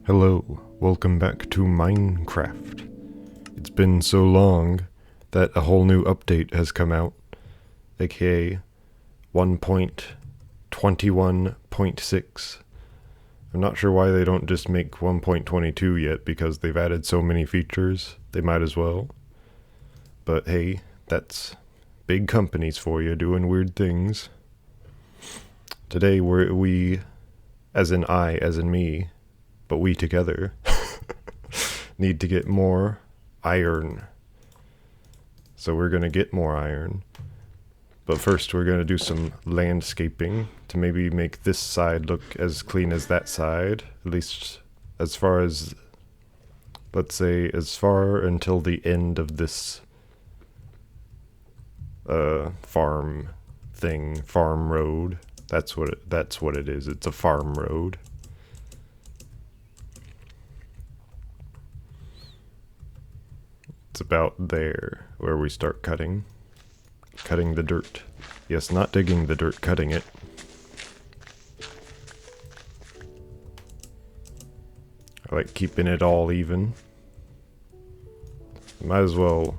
Hello, welcome back to Minecraft. It's been so long that a whole new update has come out, aka 1.21.6. I'm not sure why they don't just make 1.22 yet, because they've added so many features, they might as well. But hey, that's big companies for you doing weird things. Today we, as in I, as in me, but we together, need to get more iron. So we're going to get more iron. But first we're going to do some landscaping to maybe make this side look as clean as that side. At least as far as, let's say, as far until the end of this farm thing, farm road. That's what it is. It's a farm road. It's about there where we start cutting the dirt. Yes, not digging the dirt, cutting it. I like keeping it all even. Might as well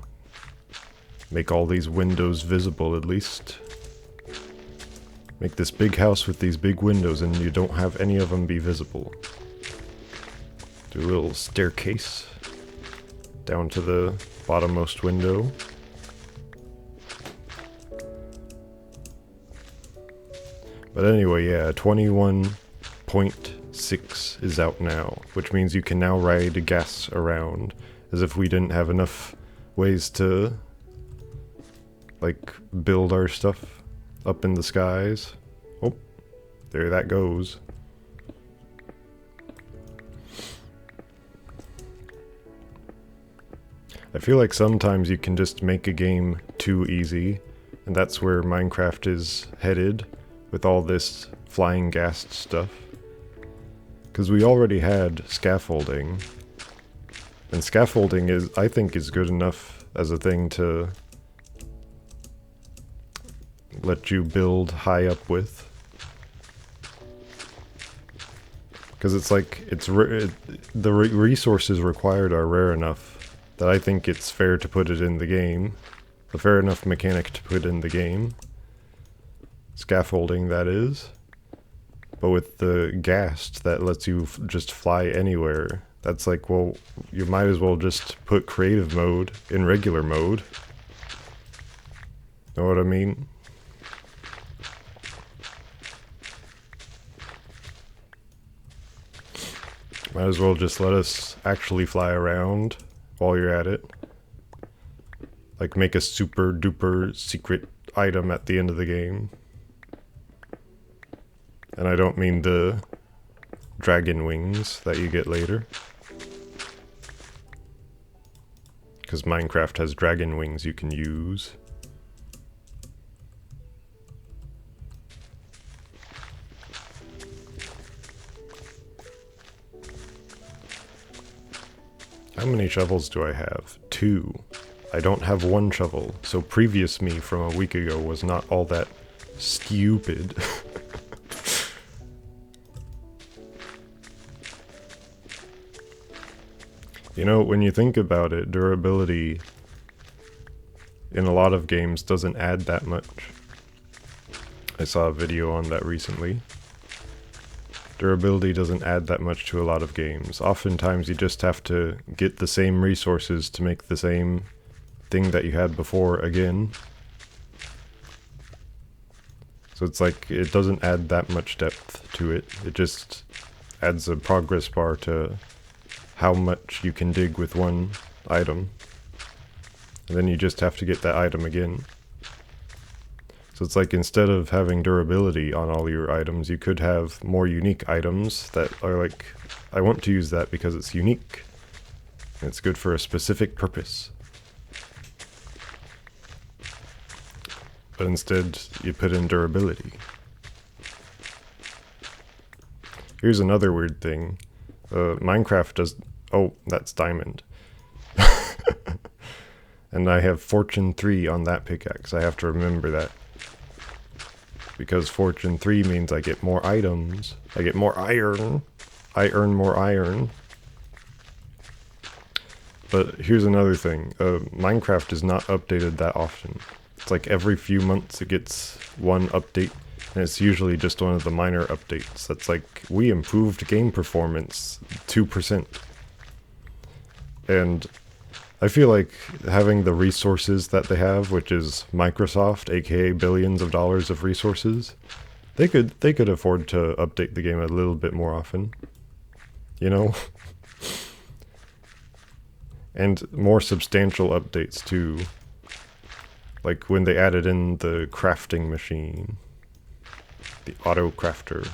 make all these windows visible at least. Make this big house with these big windows and you don't have any of them be visible. Do a little staircase down to the bottommost window. But anyway, yeah, 21.6 is out now, which means you can now ride gas around, as if we didn't have enough ways to, like, build our stuff up in the skies. Oh, there that goes. I feel like sometimes you can just make a game too easy, and that's where Minecraft is headed with all this flying ghast stuff. Because we already had scaffolding, and scaffolding I think is good enough as a thing to let you build high up with. Because it's like, the resources required are rare enough that I think it's fair to put it in the game. A fair enough mechanic to put in the game. Scaffolding, that is. But with the ghast that lets you just fly anywhere, that's like, well, you might as well just put creative mode in regular mode. Know what I mean? Might as well just let us actually fly around while you're at it. Like, make a super duper secret item at the end of the game. And I don't mean the dragon wings that you get later. Because Minecraft has dragon wings you can use. How many shovels do I have? 2. I don't have 1 shovel, so previous me from a week ago was not all that stupid. You know, when you think about it, durability in a lot of games doesn't add that much. I saw a video on that recently. Durability doesn't add that much to a lot of games. Oftentimes you just have to get the same resources to make the same thing that you had before again. So it's like, it doesn't add that much depth to it. It just adds a progress bar to how much you can dig with one item. And then you just have to get that item again. So it's like, instead of having durability on all your items, you could have more unique items that are like, I want to use that because it's unique. It's good for a specific purpose. But instead, you put in durability. Here's another weird thing. Minecraft does... Oh, that's diamond. And I have Fortune 3 on that pickaxe. I have to remember that. Because Fortune 3 means I get more items. I get more iron. I earn more iron. But here's another thing. Minecraft is not updated that often. It's like every few months it gets one update, and it's usually just one of the minor updates. That's like, we improved game performance 2%. And I feel like having the resources that they have, which is Microsoft, aka billions of dollars of resources, they could afford to update the game a little bit more often. You know? And more substantial updates too. Like when they added in the crafting machine. The auto crafter.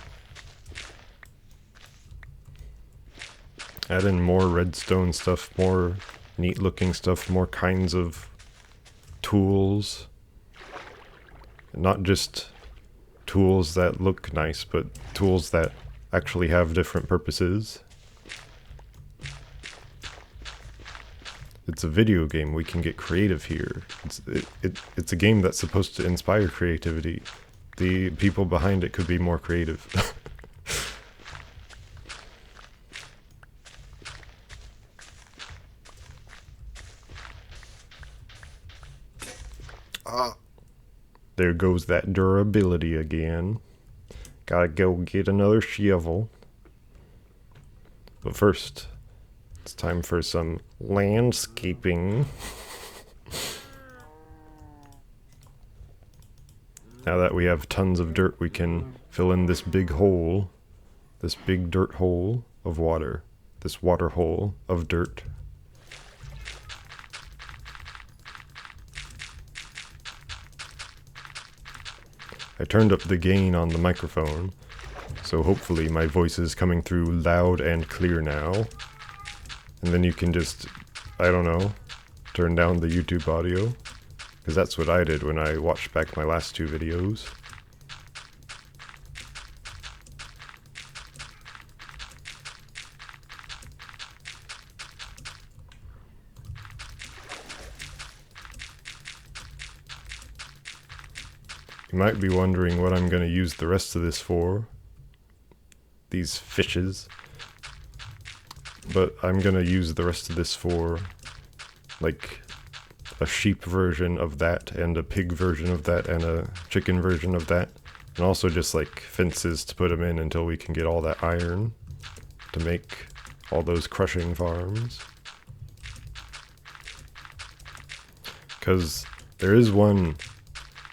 Add in more redstone stuff, more neat looking stuff, more kinds of tools. Not just tools that look nice, but tools that actually have different purposes. It's a video game, we can get creative here. It's a game that's supposed to inspire creativity. The people behind it could be more creative. There goes that durability again. Gotta go get another shovel. But first, it's time for some landscaping. Now that we have tons of dirt, we can fill in this big hole. This big dirt hole of water. This water hole of dirt. I turned up the gain on the microphone, so hopefully my voice is coming through loud and clear now. And then you can just, I don't know, turn down the YouTube audio, because that's what I did when I watched back my last two videos. You might be wondering what I'm going to use the rest of this for. These fishes. But I'm going to use the rest of this for, like, a sheep version of that, and a pig version of that, and a chicken version of that. And also just, like, fences to put them in until we can get all that iron to make all those crushing farms. Because there is one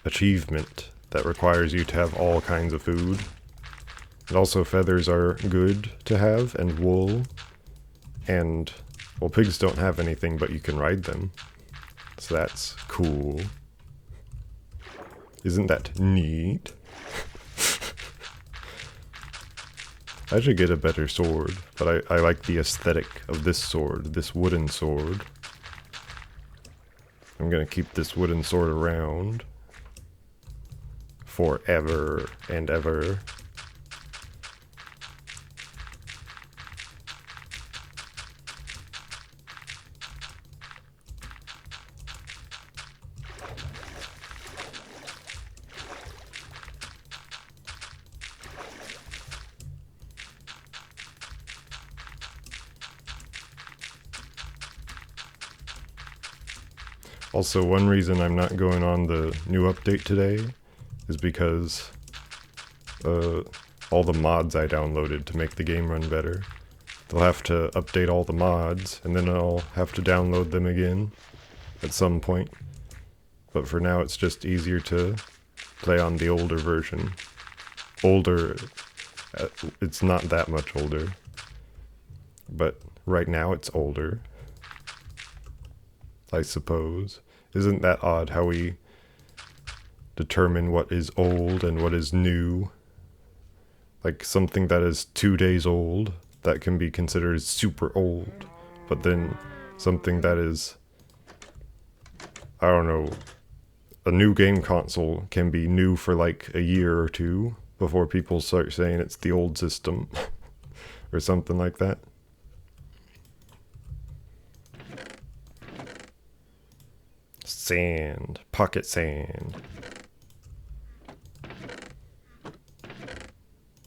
achievement that requires you to have all kinds of food. And also feathers are good to have, and wool. And, well, pigs don't have anything, but you can ride them. So that's cool. Isn't that neat? I should get a better sword, but I like the aesthetic of this sword, this wooden sword. I'm gonna keep this wooden sword around. Forever and ever. Also, one reason I'm not going on the new update today is because all the mods I downloaded to make the game run better. They'll have to update all the mods, and then I'll have to download them again at some point. But for now, it's just easier to play on the older version. Older, it's not that much older. But right now, it's older. I suppose. Isn't that odd how we determine what is old and what is new? Like something that is 2 days old, that can be considered super old. But then something that is, I don't know, a new game console can be new for like a year or two before people start saying it's the old system. Or something like that. Sand. Pocket sand.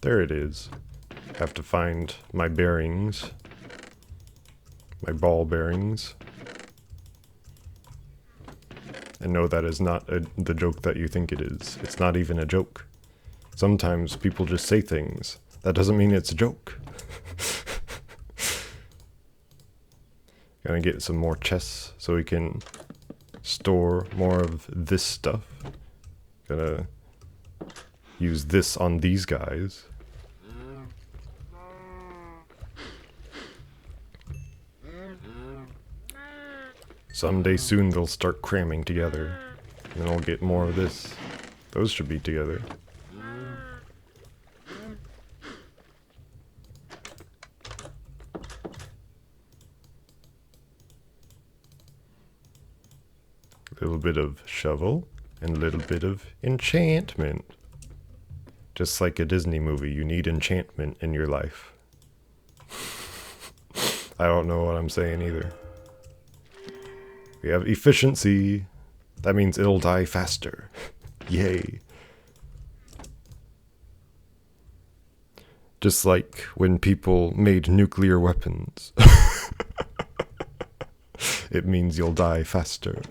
There it is. have to find my bearings. My ball bearings. And no, that is not the joke that you think it is. It's not even a joke. Sometimes people just say things. That doesn't mean it's a joke. Gonna get some more chests so we can store more of this stuff. Gonna use this on these guys. Someday soon they'll start cramming together. And then I'll get more of this. Those should be together. A little bit of shovel and a little bit of enchantment. Just like a Disney movie, you need enchantment in your life. I don't know what I'm saying either. We have efficiency. That means it'll die faster. Yay. Just like when people made nuclear weapons. It means you'll die faster.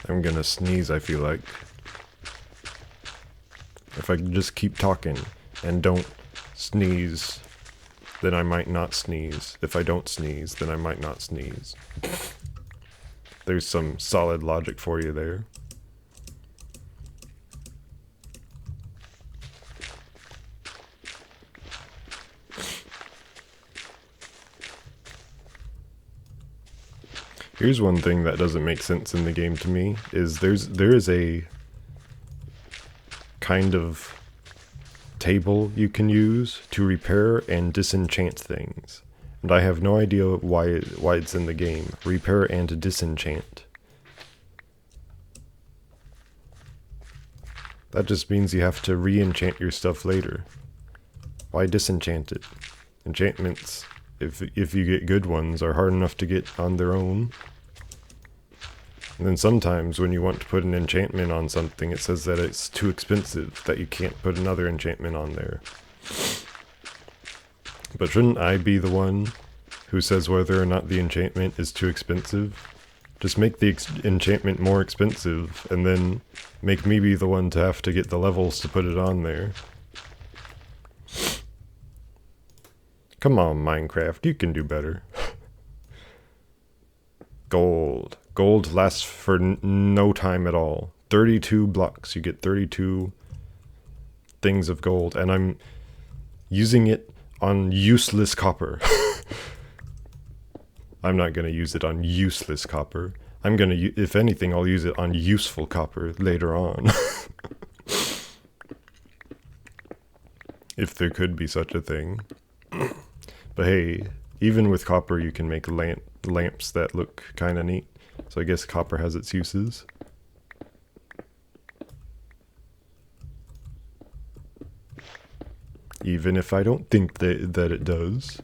I'm gonna sneeze, I feel like. If I just keep talking and don't sneeze, then I might not sneeze. If I don't sneeze, then I might not sneeze. There's some solid logic for you there. Here's one thing that doesn't make sense in the game to me, is there is a kind of table you can use to repair and disenchant things. And I have no idea why it's in the game. Repair and disenchant. That just means you have to re-enchant your stuff later. Why disenchant it? Enchantments, if you get good ones, are hard enough to get on their own. And then sometimes when you want to put an enchantment on something, it says that it's too expensive, that you can't put another enchantment on there. But shouldn't I be the one who says whether or not the enchantment is too expensive? Just make the enchantment more expensive, and then make me be the one to have to get the levels to put it on there. Come on, Minecraft, you can do better. Gold. Gold lasts for no time at all. 32 blocks, you get 32 things of gold, and I'm using it on useless copper. I'm not gonna use it on useless copper. I'm gonna, if anything, I'll use it on useful copper later on. If there could be such a thing. But hey, even with copper you can make lamps that look kinda neat. So I guess copper has its uses. Even if I don't think that it does.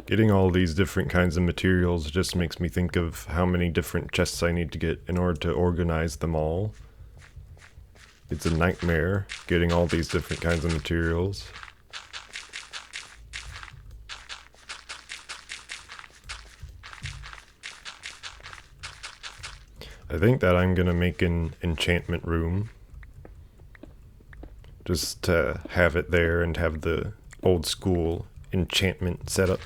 Getting all these different kinds of materials just makes me think of how many different chests I need to get in order to organize them all. It's a nightmare getting all these different kinds of materials. I think that I'm gonna make an enchantment room. Just to have it there and have the old school enchantment setup.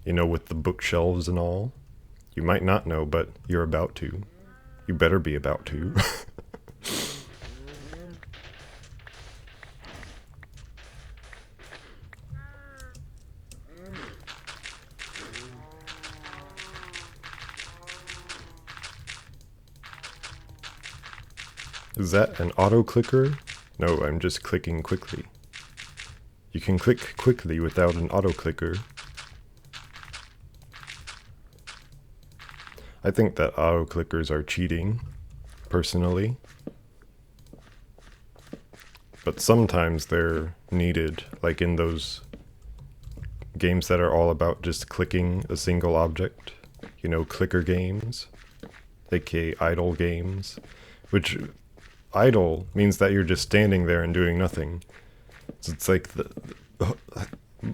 You know, with the bookshelves and all. You might not know, but you're about to. You better be about to. Is that an auto clicker? No, I'm just clicking quickly. You can click quickly without an auto-clicker. I think that auto-clickers are cheating, personally. But sometimes they're needed, like in those games that are all about just clicking a single object. You know, clicker games, aka idle games, which idle means that you're just standing there and doing nothing. So it's like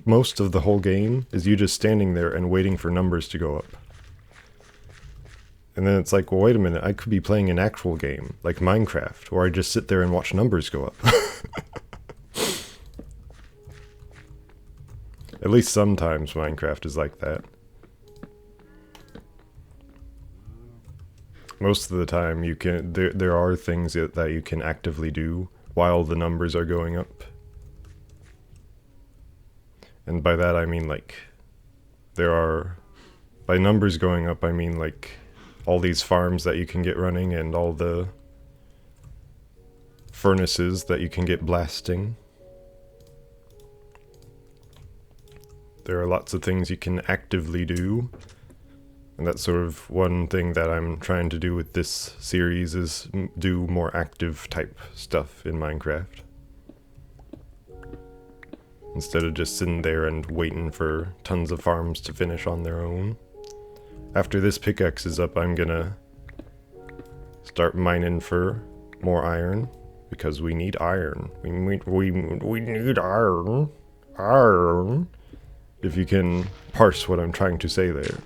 most of the whole game is you just standing there and waiting for numbers to go up. And then it's like, well, wait a minute, I could be playing an actual game, like Minecraft, where I just sit there and watch numbers go up. At least sometimes Minecraft is like that. Most of the time you can, there are things that you can actively do while the numbers are going up. And by that I mean like, by numbers going up I mean like all these farms that you can get running and all the furnaces that you can get blasting. There are lots of things you can actively do. And that's sort of one thing that I'm trying to do with this series is do more active type stuff in Minecraft. Instead of just sitting there and waiting for tons of farms to finish on their own. After this pickaxe is up, I'm gonna start mining for more iron. Because we need iron. We need iron. Iron. If you can parse what I'm trying to say there.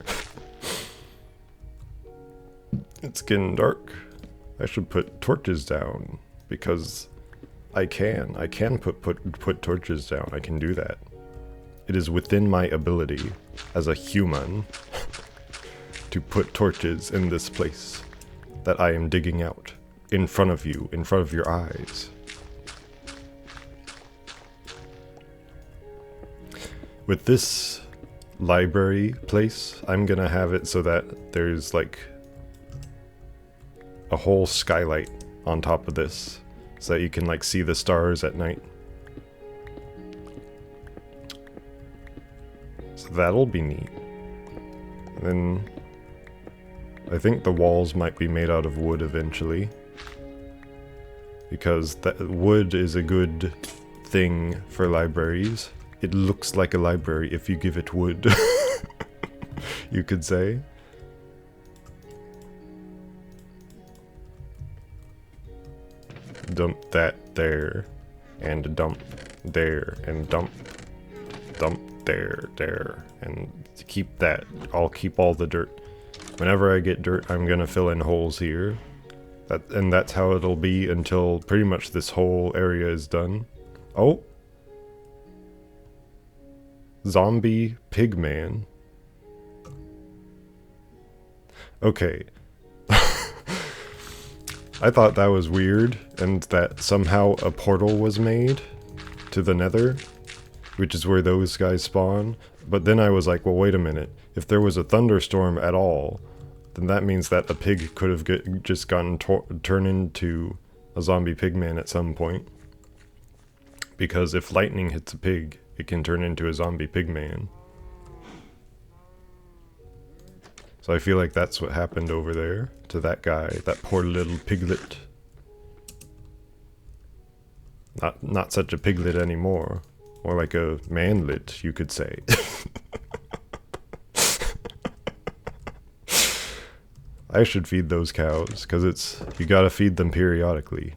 It's getting dark. I should put torches down because I can put torches down. I can do that. It is within my ability as a human to put torches in this place that I am digging out in front of you, in front of your eyes. With this library place, I'm gonna have it so that there's like a whole skylight on top of this so that you can like see the stars at night. So that'll be neat. And then I think the walls might be made out of wood eventually. Because that wood is a good thing for libraries. It looks like a library if you give it wood. You could say. Dump that there, and dump there, and dump there, and to keep that, I'll keep all the dirt. Whenever I get dirt, I'm gonna fill in holes here. And that's how it'll be until pretty much this whole area is done. Oh! Zombie Pigman. Okay. I thought that was weird, and that somehow a portal was made to the Nether, which is where those guys spawn. But then I was like, well, wait a minute. If there was a thunderstorm at all, then that means that a pig could have just gotten turned into a zombie pigman at some point. Because if lightning hits a pig, it can turn into a zombie pigman. So I feel like that's what happened over there to that guy, that poor little piglet. Not such a piglet anymore. More like a manlet, you could say. I should feed those cows, because you gotta feed them periodically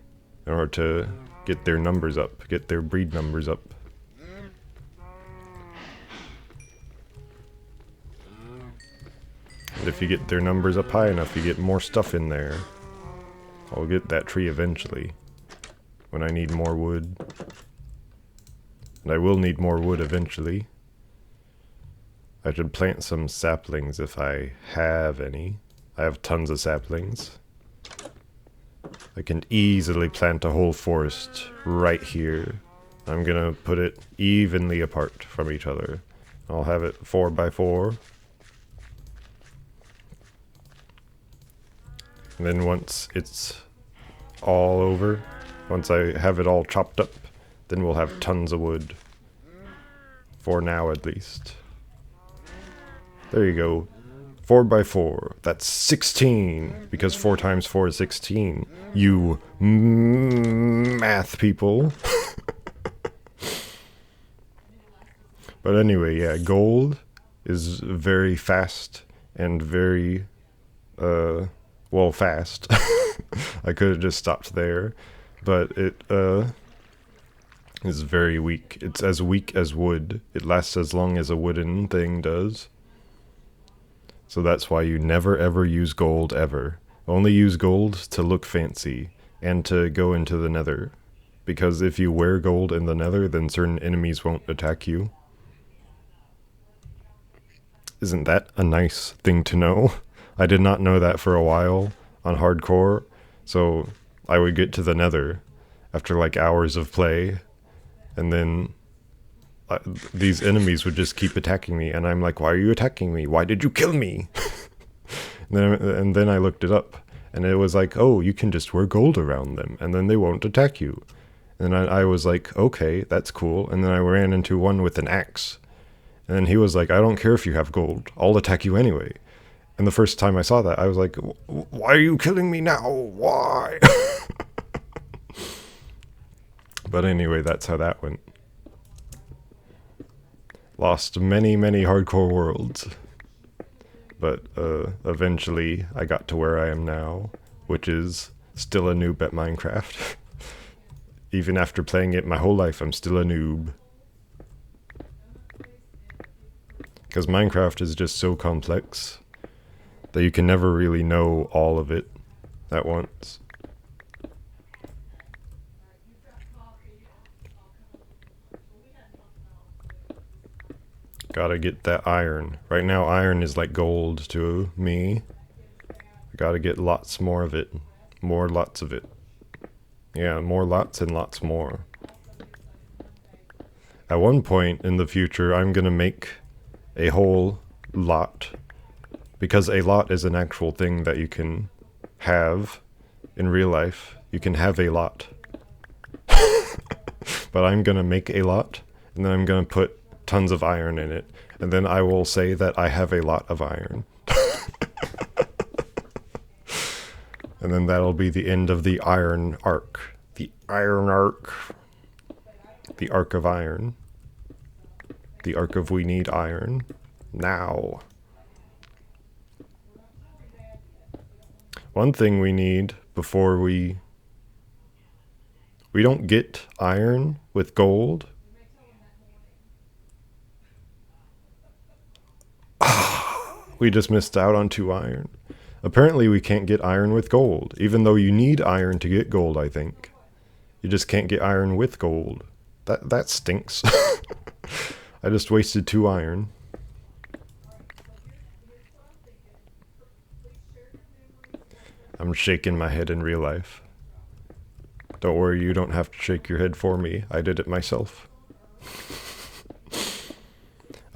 in order to get their numbers up, get their breed numbers up. And if you get their numbers up high enough, you get more stuff in there. I'll get that tree eventually, when I need more wood. And I will need more wood eventually. I should plant some saplings if I have any. I have tons of saplings. I can easily plant a whole forest right here. I'm gonna put it evenly apart from each other. I'll have it 4x4. And then once it's all over, Once I have it all chopped up, then we'll have tons of wood. For now, at least. There you go. 4 by 4. That's 16. Because 4 times 4 is 16. You math people. But anyway, yeah, gold is very fast and very, well, fast. I could have just stopped there. But it, is very weak. It's as weak as wood. It lasts as long as a wooden thing does. So that's why you never ever use gold ever. Only use gold to look fancy and to go into the nether. Because if you wear gold in the nether, then certain enemies won't attack you. Isn't that a nice thing to know? I did not know that for a while on hardcore. So I would get to the nether after like hours of play. And then these enemies would just keep attacking me. And I'm like, why are you attacking me? Why did you kill me? and then I looked it up. And it was like, oh, you can just wear gold around them. And then they won't attack you. And I was like, okay, that's cool. And then I ran into one with an axe. And then he was like, I don't care if you have gold. I'll attack you anyway. And the first time I saw that, I was like, why are you killing me now? Why? But anyway, that's how that went. Lost many, many hardcore worlds. But eventually I got to where I am now, which is still a noob at Minecraft. Even after playing it my whole life, I'm still a noob. Because Minecraft is just so complex that you can never really know all of it at once. Gotta get that iron. Right now iron is like gold to me. I gotta get lots more of it. More lots of it. Yeah, more lots and lots more. At one point in the future, I'm gonna make a whole lot. Because a lot is an actual thing that you can have in real life. You can have a lot. But I'm gonna make a lot, and then I'm gonna put tons of iron in it. And then I will say that I have a lot of iron. And then that'll be the end of the iron arc. The iron arc. The arc of iron. The arc of we need iron. Now. One thing we need before we don't get iron with gold. We just missed out on 2 iron. Apparently we can't get iron with gold, even though you need iron to get gold, I think. You just can't get iron with gold. That stinks. I just wasted 2 iron. I'm shaking my head in real life. Don't worry, you don't have to shake your head for me. I did it myself.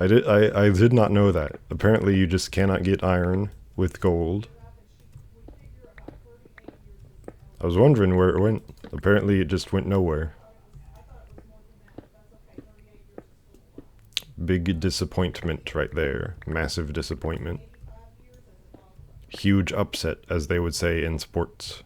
I did not know that. Apparently you just cannot get iron with gold. I was wondering where it went. Apparently it just went nowhere. Big disappointment right there. Massive disappointment. Huge upset, as they would say in sports.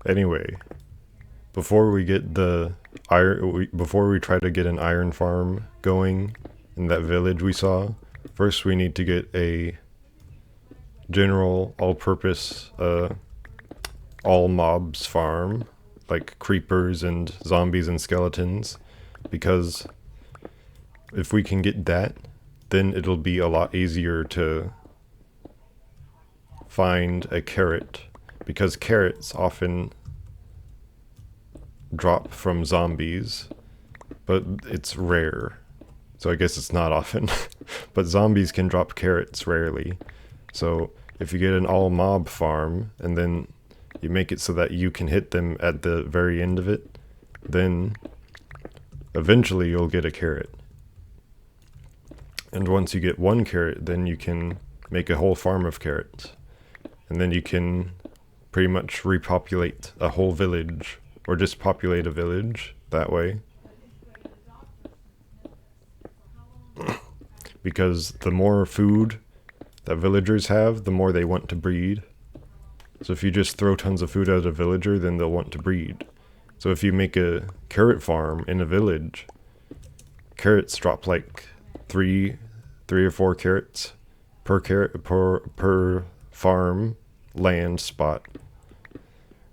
Anyway, before we get the iron, before we try to get an iron farm going in that village we saw, first we need to get a general all-purpose all mobs farm, like creepers and zombies and skeletons, because if we can get that, then it'll be a lot easier to find a carrot, because carrots often drop from zombies, but it's rare. So I guess it's not often. But zombies can drop carrots rarely. So if you get an all mob farm and then you make it so that you can hit them at the very end of it, then eventually you'll get a carrot. And once you get one carrot, then you can make a whole farm of carrots. And then you can pretty much repopulate a whole village, or just populate a village that way. Because the more food that villagers have, the more they want to breed. So if you just throw tons of food at a villager, then they'll want to breed. So if you make a carrot farm in a village, carrots drop like three or four carrots per farm land spot.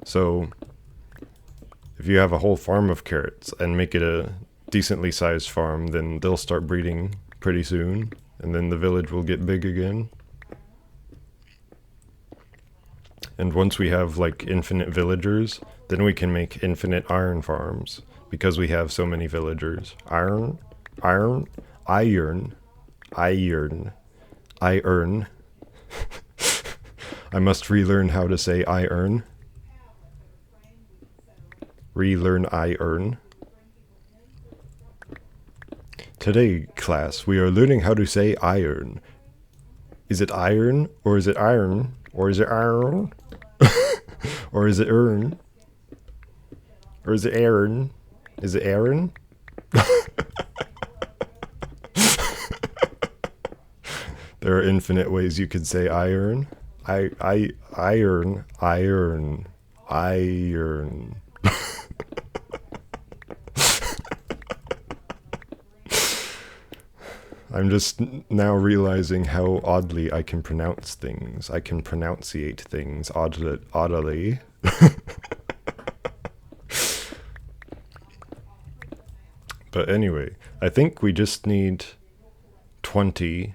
So if you have a whole farm of carrots and make it a decently sized farm, then they'll start breeding pretty soon, and then the village will get big again. And once we have like infinite villagers, then we can make infinite iron farms, because we have so many villagers. Iron. I must relearn how to say iron. Relearn iron. Today, class, we are learning how to say iron. Is it iron, or is it iron, or is it iron, or is it earn, or is it Aaron? Is it Aaron? There are infinite ways you could say iron. Iron. I'm just now realizing how oddly I can pronounce things. I can pronunciate things oddly. But anyway, I think we just need 20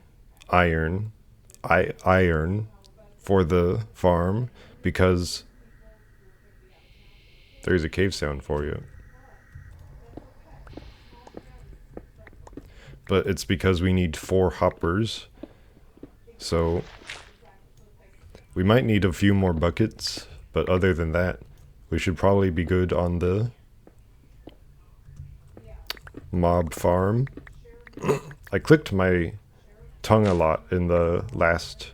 iron for the farm, because there's a cave sound for you. But it's because we need 4 hoppers. So we might need a few more buckets, but other than that, we should probably be good on the mob farm. I clicked my tongue a lot in the last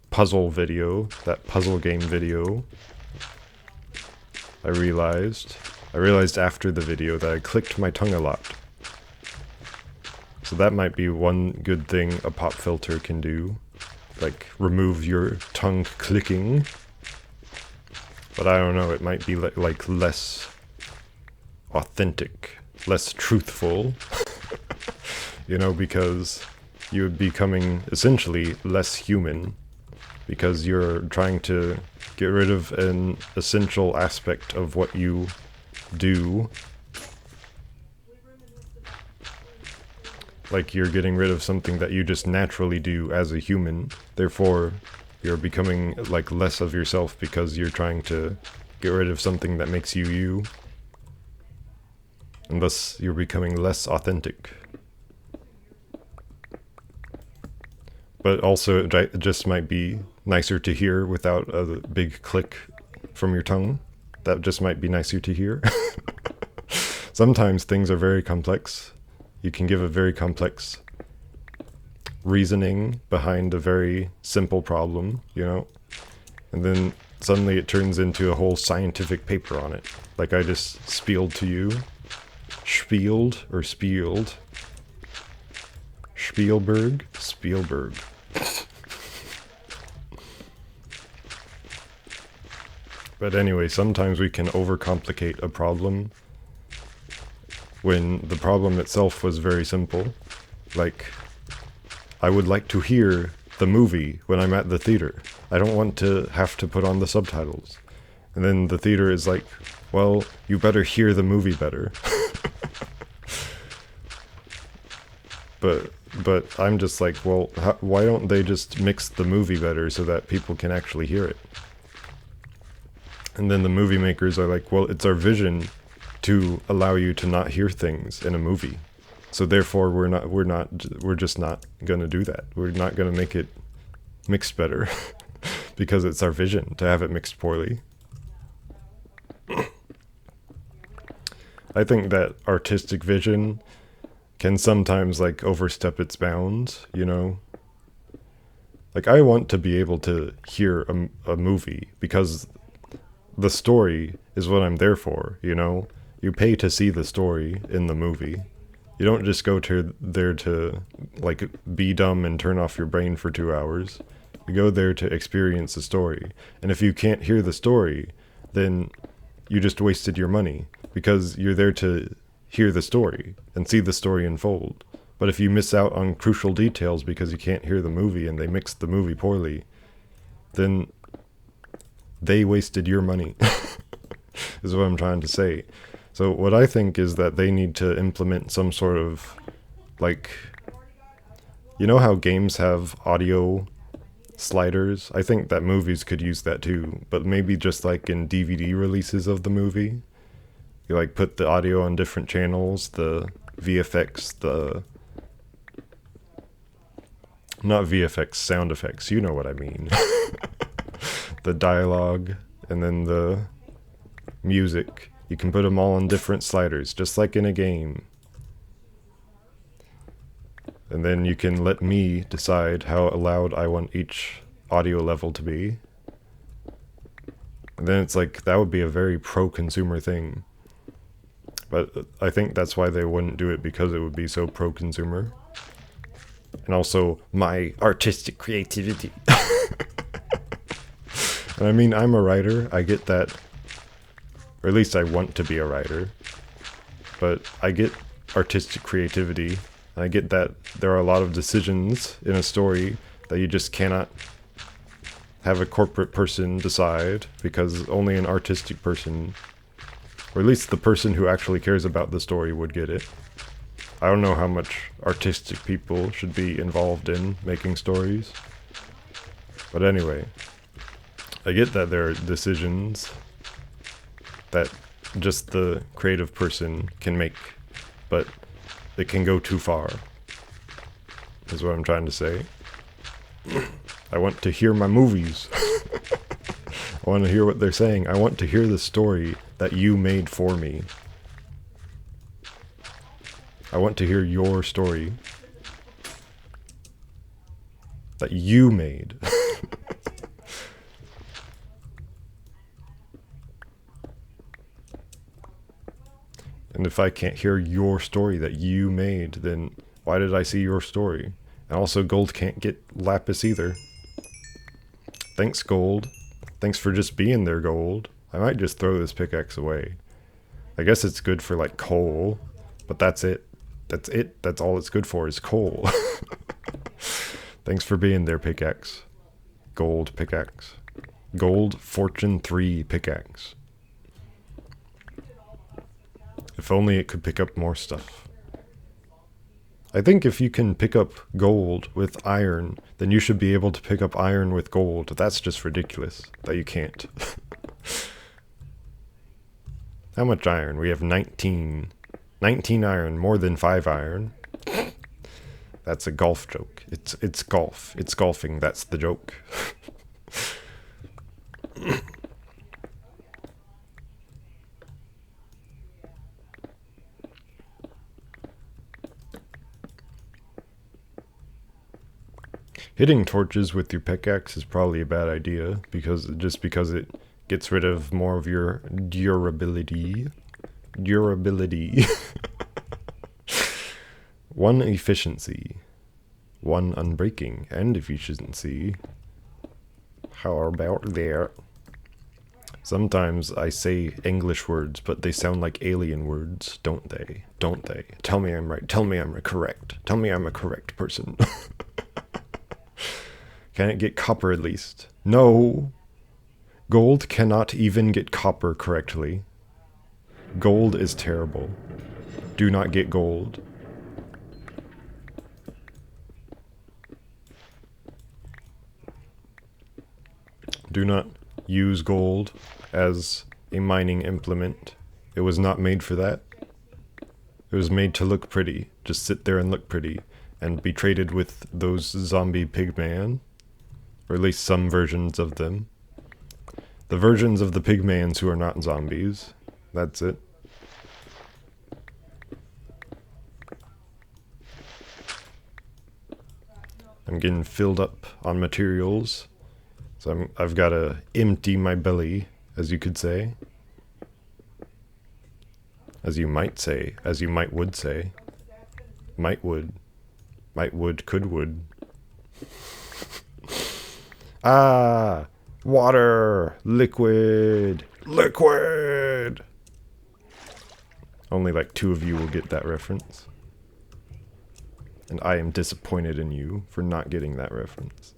puzzle video, that puzzle game video. I realized after the video that I clicked my tongue a lot. So that might be one good thing a pop filter can do, like remove your tongue clicking. But I don't know, it might be like less authentic, less truthful, you know, because you're becoming essentially less human, because you're trying to get rid of an essential aspect of what you do. Like you're getting rid of something that you just naturally do as a human. Therefore, you're becoming like less of yourself, because you're trying to get rid of something that makes you you. And thus, you're becoming less authentic. But also, it just might be nicer to hear without a big click from your tongue. That just might be nicer to hear. Sometimes things are very complex. You can give a very complex reasoning behind a very simple problem, you know? And then suddenly it turns into a whole scientific paper on it. Like I just spieled to you. Spieled. Spielberg. But anyway, sometimes we can overcomplicate a problem when the problem itself was very simple. Like, I would like to hear the movie when I'm at the theater. I don't want to have to put on the subtitles. And then the theater is like, well, you better hear the movie better. But I'm just like, well, why don't they just mix the movie better so that people can actually hear it? And then the movie makers are like, well, it's our vision to allow you to not hear things in a movie. So therefore we're just not gonna do that. We're not gonna make it mixed better because it's our vision to have it mixed poorly. I think that artistic vision can sometimes like overstep its bounds, you know? Like I want to be able to hear a movie because the story is what I'm there for, you know? You pay to see the story in the movie. You don't just go to there to like be dumb and turn off your brain for 2 hours. You go there to experience the story. And if you can't hear the story, then you just wasted your money because you're there to hear the story and see the story unfold. But if you miss out on crucial details because you can't hear the movie and they mixed the movie poorly, then they wasted your money, is what I'm trying to say. So what I think is that they need to implement some sort of, like, you know how games have audio sliders? I think that movies could use that too, but maybe just like in DVD releases of the movie. You like put the audio on different channels, the VFX, not VFX, sound effects, you know what I mean. The dialogue, and then the music. You can put them all on different sliders, just like in a game. And then you can let me decide how loud I want each audio level to be. And then it's like, that would be a very pro-consumer thing. But I think that's why they wouldn't do it, because it would be so pro-consumer. And also, my artistic creativity. And I mean, I'm a writer, I get that. Or at least I want to be a writer. But I get artistic creativity. And I get that there are a lot of decisions in a story that you just cannot have a corporate person decide, because only an artistic person, or at least the person who actually cares about the story, would get it. I don't know how much artistic people should be involved in making stories. But anyway, I get that there are decisions that just the creative person can make, but it can go too far, is what I'm trying to say. I want to hear my movies. I want to hear what they're saying. I want to hear the story that you made for me. I want to hear your story that you made. And if I can't hear your story that you made, then why did I see your story? And also, gold can't get lapis either. Thanks, gold. Thanks for just being there, gold. I might just throw this pickaxe away. I guess it's good for, like, coal. But that's it. That's it. That's all it's good for, is coal. Thanks for being there, pickaxe. Gold pickaxe. Gold Fortune 3 pickaxe. If only it could pick up more stuff. I think if you can pick up gold with iron, then you should be able to pick up iron with gold. That's just ridiculous that you can't. How much iron? We have 19. 19 iron, more than 5 iron. That's a golf joke. It's golf. It's golfing. That's the joke. Hitting torches with your pickaxe is probably a bad idea, because it gets rid of more of your durability. 1 efficiency, 1 unbreaking, and efficiency. How about that? Sometimes I say English words, but they sound like alien words, don't they? Don't they? Tell me I'm right. Tell me I'm correct. Tell me I'm a correct person. Can it get copper at least? No. Gold cannot even get copper correctly. Gold is terrible. Do not get gold. Do not use gold as a mining implement. It was not made for that. It was made to look pretty. Just sit there and look pretty. And be traded with those zombie pigman. Or at least some versions of them. The versions of the pigmans who are not zombies. That's it. I'm getting filled up on materials. So I've got to empty my belly, as you could say. As you might say. As you would say. Might would. Might would, could would. Ah! Water! Liquid! Liquid! Only like 2 of you will get that reference. And I am disappointed in you for not getting that reference.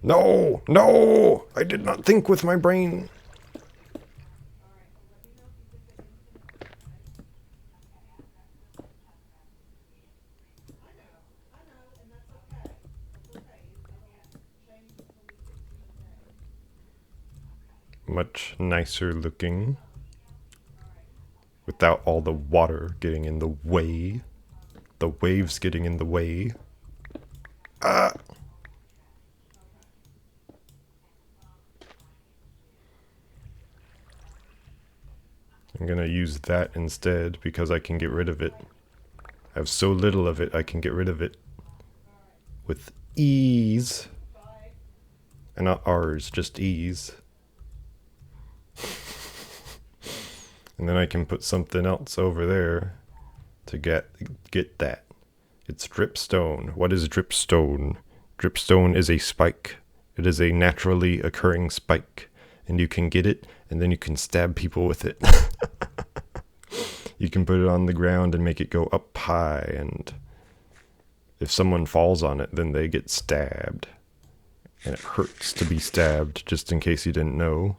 No! No! I did not think with my brain. Much nicer looking. Without all the water getting in the way. The waves getting in the way. Ah! I'm gonna use that instead because I can get rid of it. I have so little of it, I can get rid of it. With ease. And not R's, just ease. And then I can put something else over there to get that. It's dripstone. What is dripstone? Dripstone is a spike. It is a naturally occurring spike. And you can get it, and then you can stab people with it. You can put it on the ground and make it go up high, and if someone falls on it, then they get stabbed. And it hurts to be stabbed, just in case you didn't know.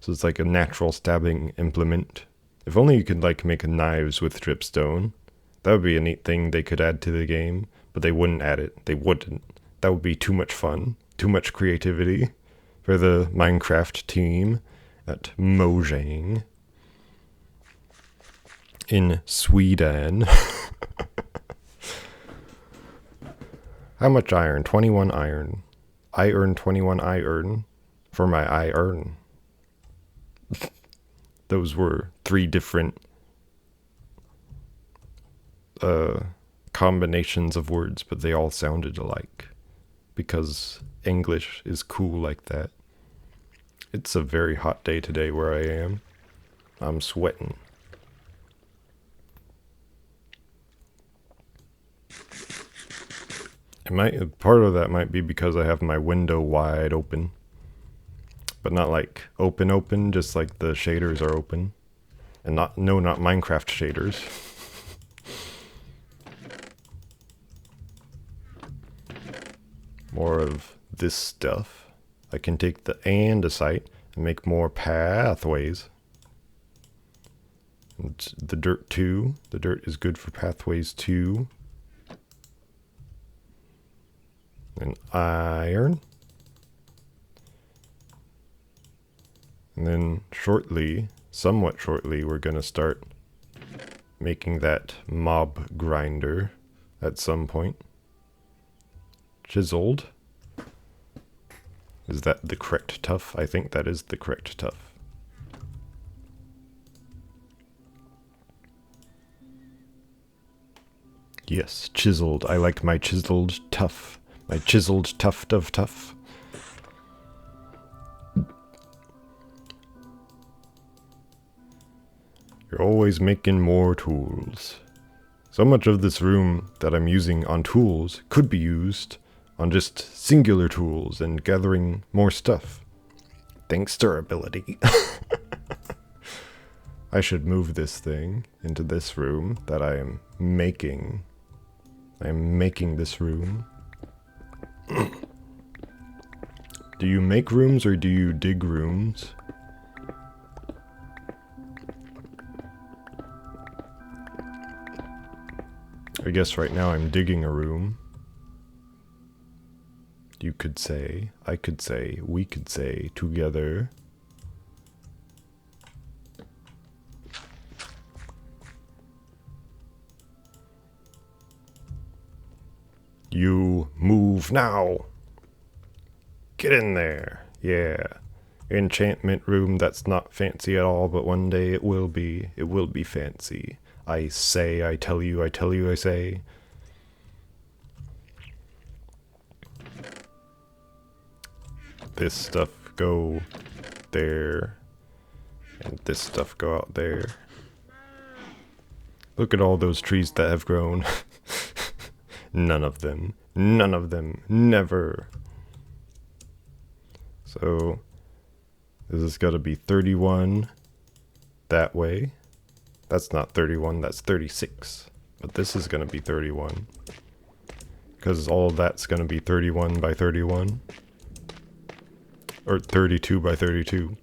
So it's like a natural stabbing implement. If only you could like make knives with dripstone. That would be a neat thing they could add to the game, but they wouldn't add it. They wouldn't. That would be too much fun, too much creativity for the Minecraft team at Mojang in Sweden. How much iron? 21 iron. I earn 21 iron for my iron. Those were 3 different combinations of words, but they all sounded alike because English is cool like that. It's a very hot day today where I am. I'm sweating. Part of that might be because I have my window wide open. But not like open, just like the shaders are open. And not Minecraft shaders. More of this stuff. I can take the andesite and make more pathways. And the dirt too. The dirt is good for pathways too. And iron. And then shortly, somewhat shortly, we're going to start making that mob grinder at some point. Chiseled. Is that the correct tough? I think that is the correct tough. Yes, chiseled. I like my chiseled tough. My chiseled tuft of tough. You're always making more tools. So much of this room that I'm using on tools could be used on just singular tools and gathering more stuff. Thanks to our ability. I should move this thing into this room that I am making. I am making this room. Do you make rooms or do you dig rooms? I guess right now I'm digging a room. You could say, I could say, we could say together. You move now. Get in there. Yeah. Enchantment room that's not fancy at all, but one day it will be. It will be fancy. I say, I tell you, I tell you, I say. This stuff go there, and this stuff go out there. Look at all those trees that have grown. None of them. None of them. Never. So, this has got to be 31 that way. That's not 31, that's 36. But this is going to be 31. Because all of that's going to be 31 by 31. Or 32 by 32.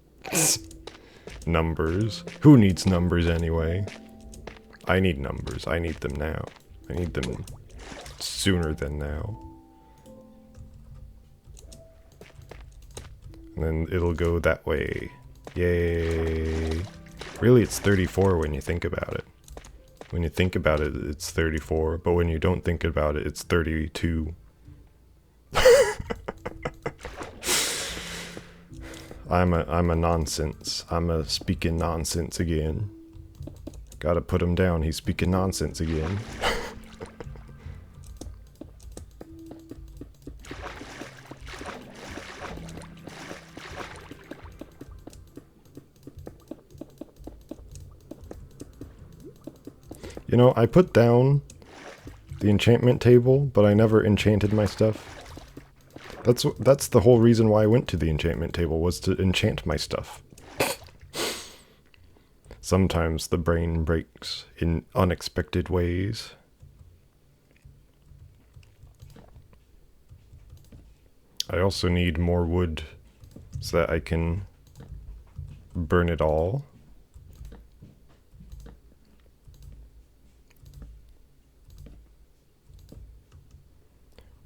Numbers. Who needs numbers anyway? I need numbers. I need them now. I need them sooner than now. And then it'll go that way. Yay. Really, it's 34 when you think about it. When you think about it, it's 34. But when you don't think about it, it's 32. I'm a nonsense. I'm a speaking nonsense again. Gotta put him down. He's speaking nonsense again. You know, I put down the enchantment table, but I never enchanted my stuff. That's the whole reason why I went to the enchantment table, was to enchant my stuff. Sometimes the brain breaks in unexpected ways. I also need more wood so that I can burn it all.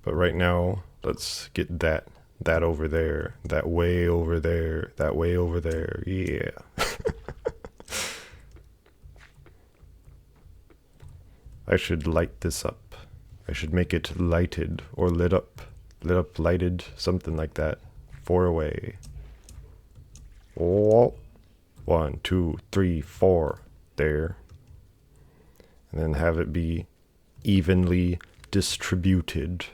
But right now, let's get that over there, that way over there, that way over there, yeah. I should light this up. I should make it lighted or lit up, lighted, something like that. 4 away. Oh, 1, 2, 3, 4. There. And then have it be evenly distributed.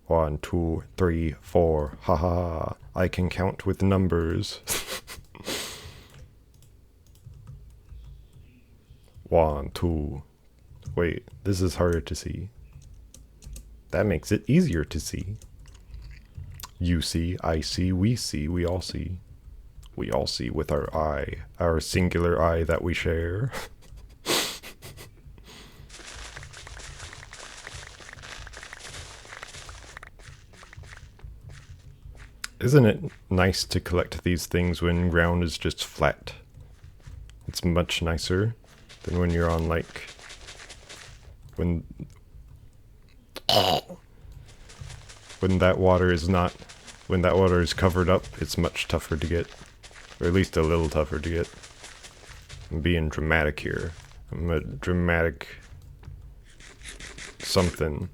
1, 2, 3, 4. Ha ha ha. I can count with numbers. 1, 2. Wait, this is harder to see. That makes it easier to see. You see, I see, we all see. We all see with our eye, our singular eye that we share. Isn't it nice to collect these things when ground is just flat? It's much nicer than when you're on, like, when that water is not, when that water is covered up, it's much tougher to get. Or at least a little tougher to get. I'm being dramatic here. I'm a dramatic something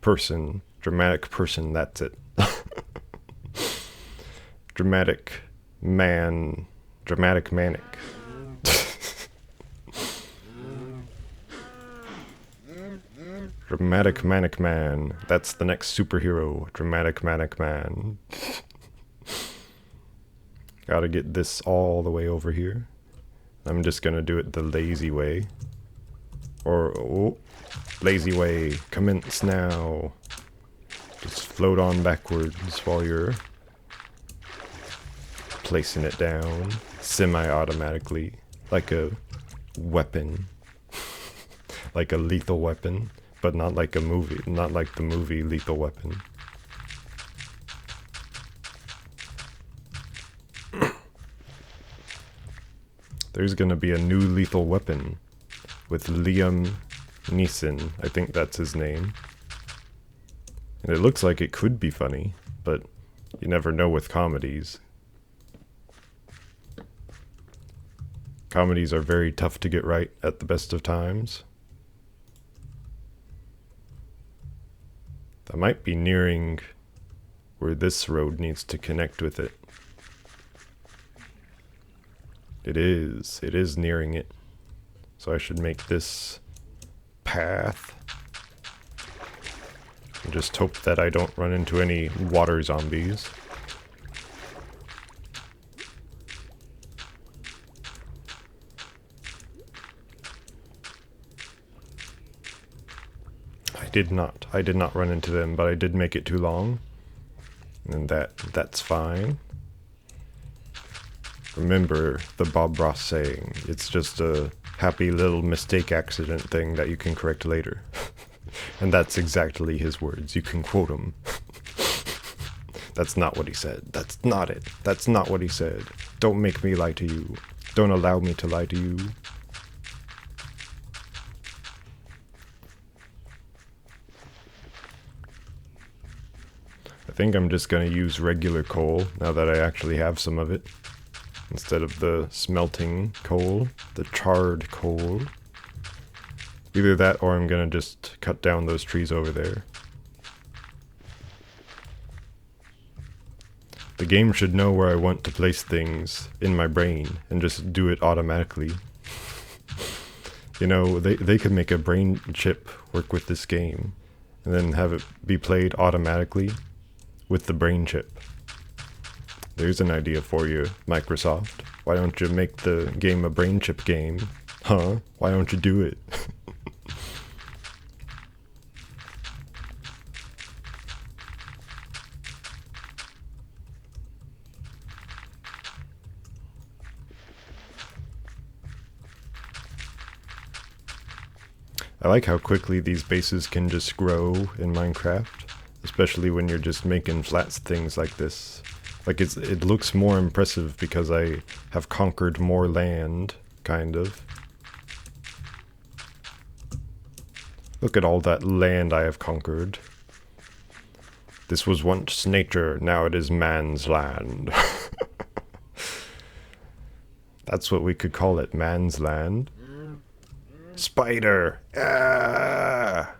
person. Dramatic person, that's it. Dramatic man. Dramatic manic. Dramatic Manic Man. That's the next superhero. Dramatic Manic Man. Gotta get this all the way over here. I'm just gonna do it the lazy way. Or, oh, lazy way. Commence now. Just float on backwards while you're placing it down semi-automatically. Like a weapon. Like a lethal weapon. But not like a movie, not like the movie Lethal Weapon. There's gonna be a new Lethal Weapon with Liam Neeson. I think that's his name. And it looks like it could be funny, but you never know with comedies. Comedies are very tough to get right at the best of times. I might be nearing where this road needs to connect with it. It is nearing it. So I should make this path. And just hope that I don't run into any water zombies. I did not run into them, but I did make it too long. And that's fine. Remember the Bob Ross saying, it's just a happy little mistake accident thing that you can correct later. And that's exactly his words. You can quote him. That's not what he said. That's not it. That's not what he said. Don't make me lie to you. Don't allow me to lie to you. I think I'm just going to use regular coal now that I actually have some of it. Instead of the smelting coal, the charred coal. Either that or I'm going to just cut down those trees over there. The game should know where I want to place things in my brain and just do it automatically. You know, they could make a brain chip work with this game and then have it be played automatically with the brain chip. There's an idea for you, Microsoft. Why don't you make the game a brain chip game? Huh? Why don't you do it? I like how quickly these bases can just grow in Minecraft, especially when you're just making flat things like this. Like it looks more impressive because I have conquered more land, kind of. Look at all that land I have conquered. This was once nature, now it is man's land. That's what we could call it, man's land. Spider! Ah!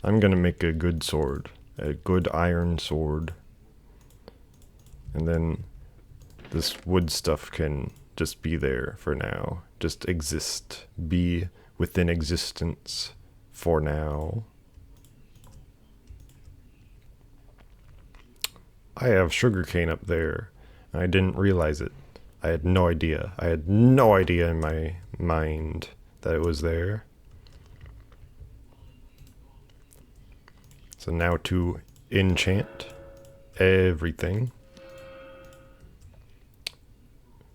I'm gonna make a good sword. A good iron sword. And then this wood stuff can just be there for now. Just exist. Be within existence for now. I have sugarcane up there. And I didn't realize it. I had no idea. I had no idea in my mind that it was there. So now to enchant everything.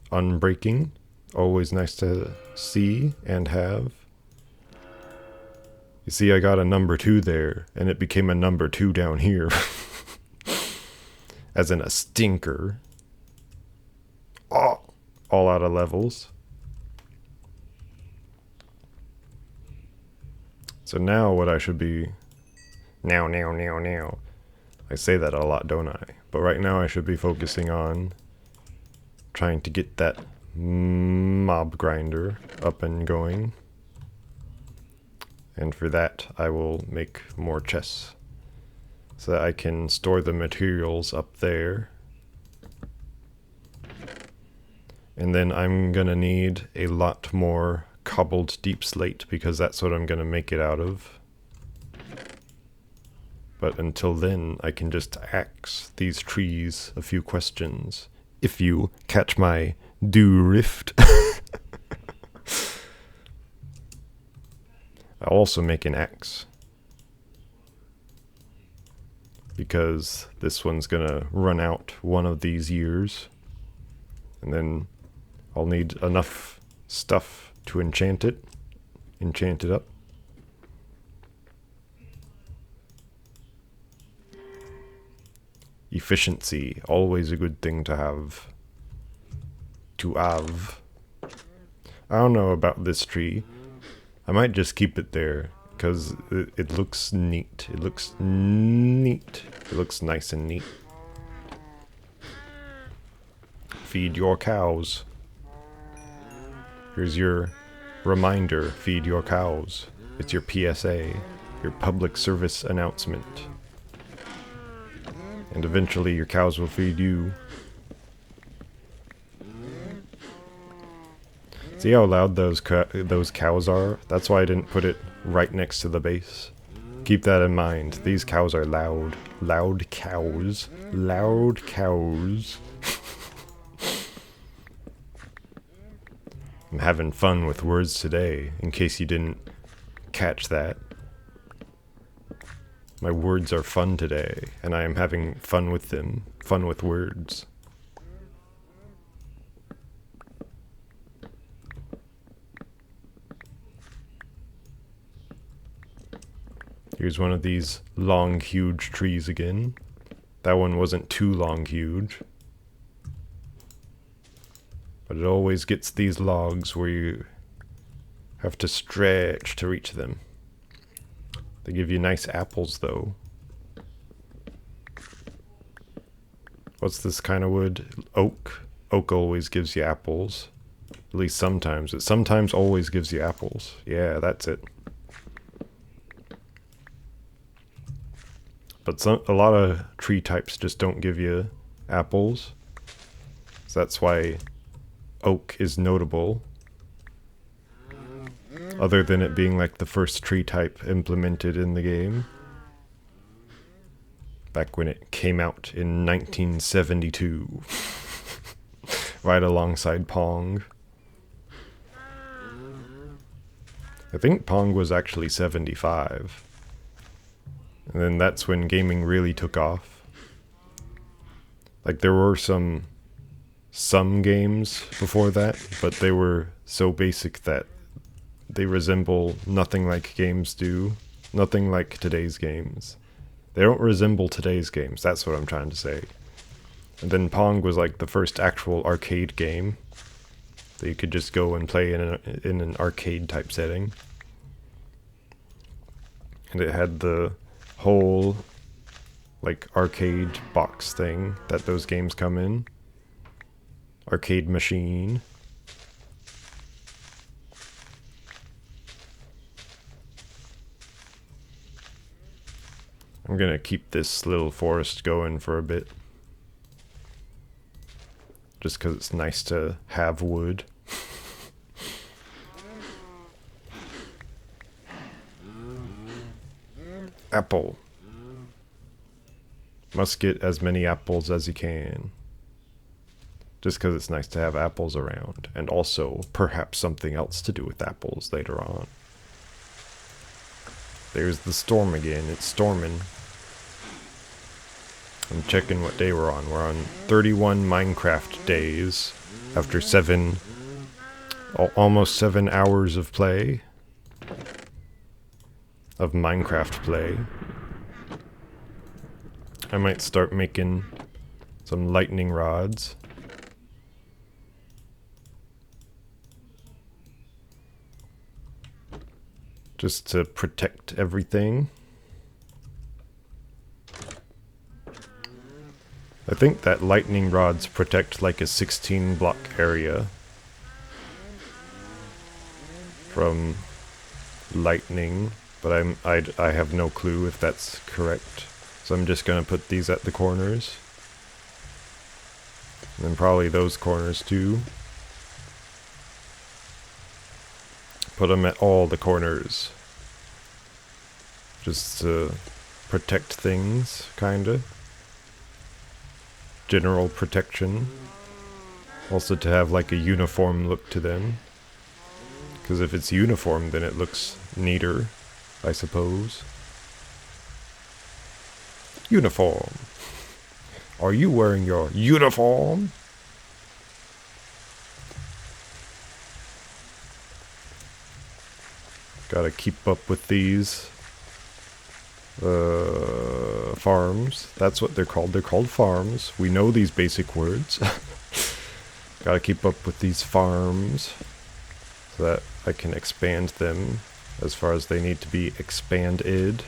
Unbreaking. Always nice to see and have. You see, I got a number 2 there, and it became a number 2 down here. As in a stinker. Oh! All out of levels. So now what I should be... Now. I say that a lot, don't I? But right now I should be focusing on trying to get that mob grinder up and going. And for that, I will make more chests. So that I can store the materials up there. And then I'm gonna need a lot more cobbled deep slate because that's what I'm gonna make it out of. But until then, I can just axe these trees a few questions. If you catch my drift. I'll also make an axe. Because this one's gonna run out one of these years. And then I'll need enough stuff to enchant it up. Efficiency, always a good thing to have. I don't know about this tree. I might just keep it there, because it looks neat. It looks neat. It looks nice and neat. Feed your cows. Here's your reminder, feed your cows. It's your PSA, your public service announcement. And eventually your cows will feed you. See how loud those cows are? That's why I didn't put it right next to the base. Keep that in mind. These cows are loud. Loud cows. Loud cows. I'm having fun with words today, in case you didn't catch that. My words are fun today, and I am having fun with them. Fun with words. Here's one of these long, huge trees again. That one wasn't too long, huge. But it always gets these logs where you have to stretch to reach them. They give you nice apples, though. What's this kind of wood? Oak. Oak always gives you apples. At least sometimes. It sometimes always gives you apples. Yeah, that's it. But a lot of tree types just don't give you apples. So that's why oak is notable. Other than it being like the first tree type implemented in the game. Back when it came out in 1972. Right alongside Pong. I think Pong was actually 75. And then that's when gaming really took off. Like there were some games before that, but they were so basic that they resemble nothing like games do. Nothing like today's games. They don't resemble today's games, that's what I'm trying to say. And then Pong was like the first actual arcade game that you could just go and play in an arcade type setting. And it had the whole like arcade box thing that those games come in. Arcade machine. I'm gonna keep this little forest going for a bit. Just because it's nice to have wood. Apple. Must get as many apples as you can. Just because it's nice to have apples around. And also, perhaps something else to do with apples later on. There's the storm again. It's storming. I'm checking what day we're on. We're on 31 Minecraft days. After almost 7 hours of play. Of Minecraft play. I might start making some lightning rods. Just to protect everything. I think that lightning rods protect like a 16 block area from lightning, but I have no clue if that's correct. So I'm just gonna put these at the corners. And then probably those corners too. Put them at all the corners. Just to protect things, kinda. General protection. Also to have like a uniform look to them. Because if it's uniform, then it looks neater, I suppose. Uniform. Are you wearing your uniform? Gotta keep up with these farms. That's what they're called. They're called farms. We know these basic words. Gotta keep up with these farms so that I can expand them as far as they need to be expanded.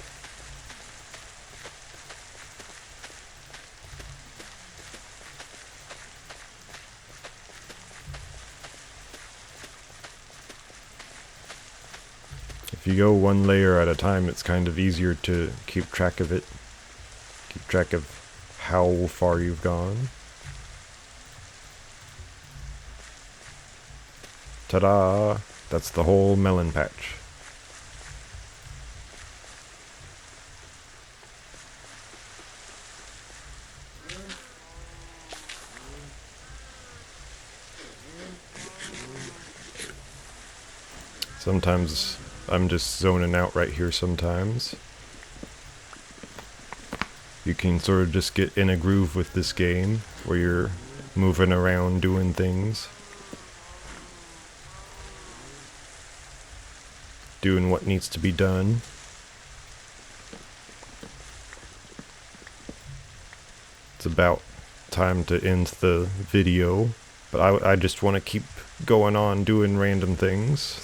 If you go one layer at a time, it's kind of easier to keep track of it. Keep track of how far you've gone. Ta-da! That's the whole melon patch. Sometimes I'm just zoning out right here sometimes. You can sort of just get in a groove with this game where you're moving around doing things. Doing what needs to be done. It's about time to end the video, but I just want to keep going on doing random things.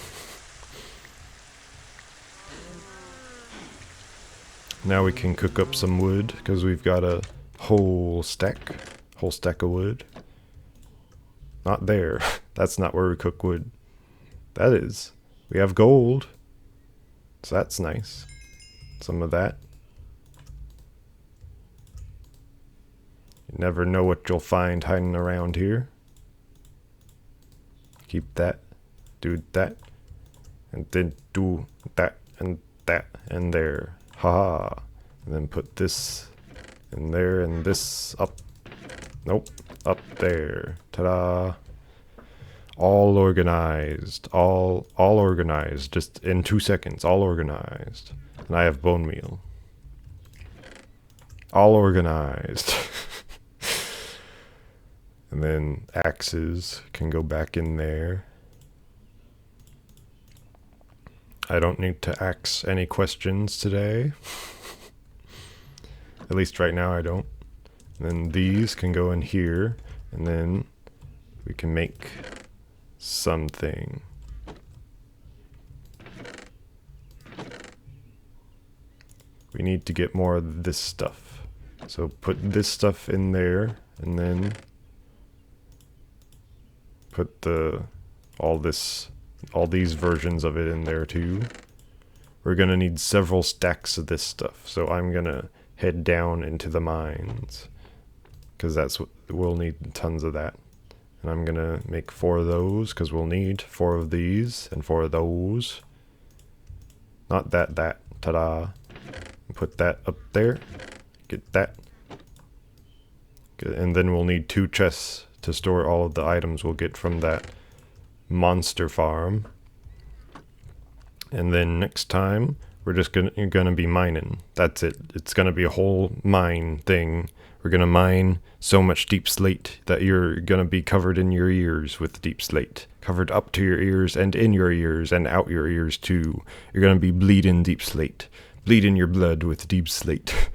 Now we can cook up some wood, because we've got a whole stack of wood. Not there. That's not where we cook wood. That is. We have gold. So that's nice. Some of that. You never know what you'll find hiding around here. Keep that. Do that. And then do that and there. Haha. And then put this in there and this up. Nope. Up there. Ta-da. All organized. All organized. Just in 2 seconds. All organized. And I have bone meal. All organized. And then axes can go back in there. I don't need to ask any questions today. At least right now I don't. And then these can go in here, and then we can make something. We need to get more of this stuff. So put this stuff in there, and then put all these versions of it in there too. We're gonna need several stacks of this stuff, so I'm gonna head down into the mines, because that's what we'll need, tons of that. And I'm gonna make 4 of those, because we'll need 4 of these and 4 of those. Not that, ta-da. Put that up there, get that. And then we'll need 2 chests to store all of the items we'll get from that monster farm. And then next time we're just gonna be mining. That's it. It's gonna be a whole mine thing. We're gonna mine so much deep slate that you're gonna be covered in your ears with deep slate. Covered up to your ears and in your ears and out your ears too. You're gonna be bleeding deep slate. Bleeding your blood with deep slate.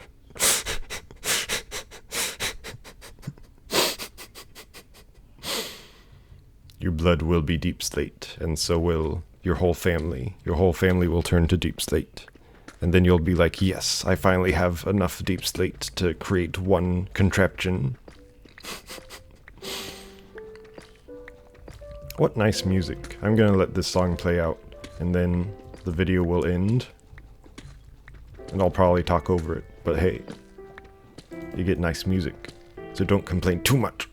Your blood will be deep slate, and so will your whole family. Your whole family will turn to deep slate. And then you'll be like, yes, I finally have enough deep slate to create one contraption. What nice music. I'm gonna let this song play out, and then the video will end. And I'll probably talk over it, but hey, you get nice music, so don't complain too much.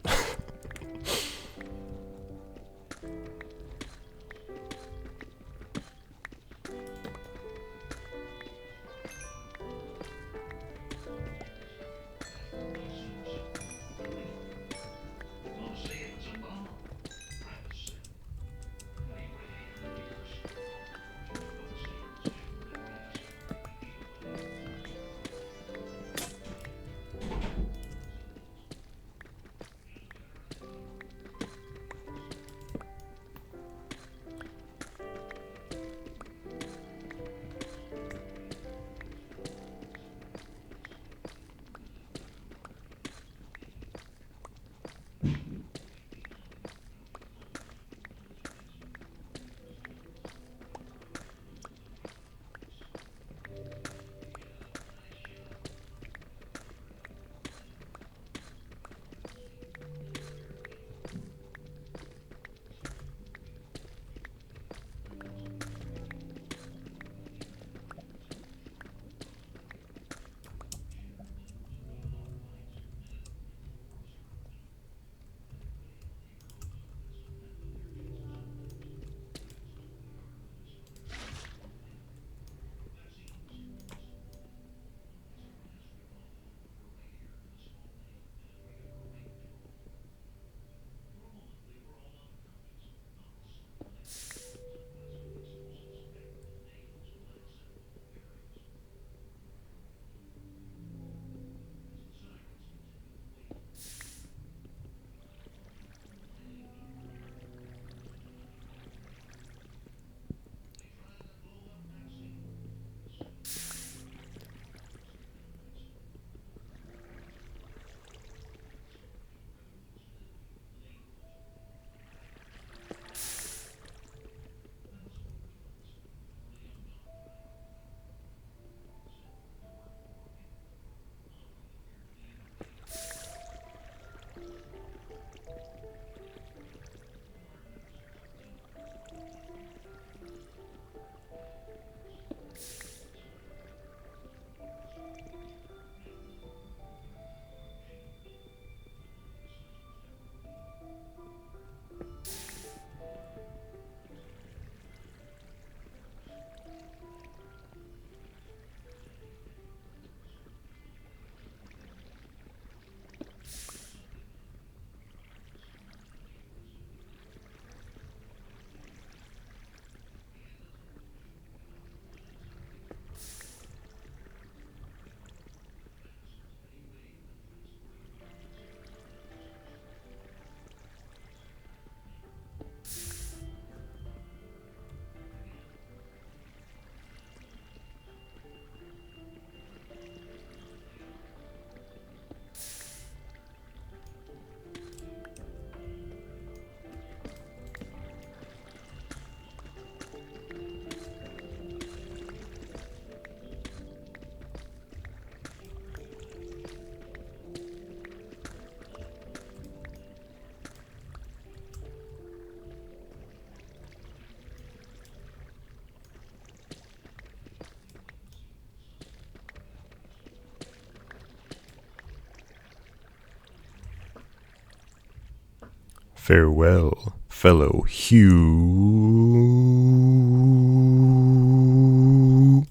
Farewell, fellow humans.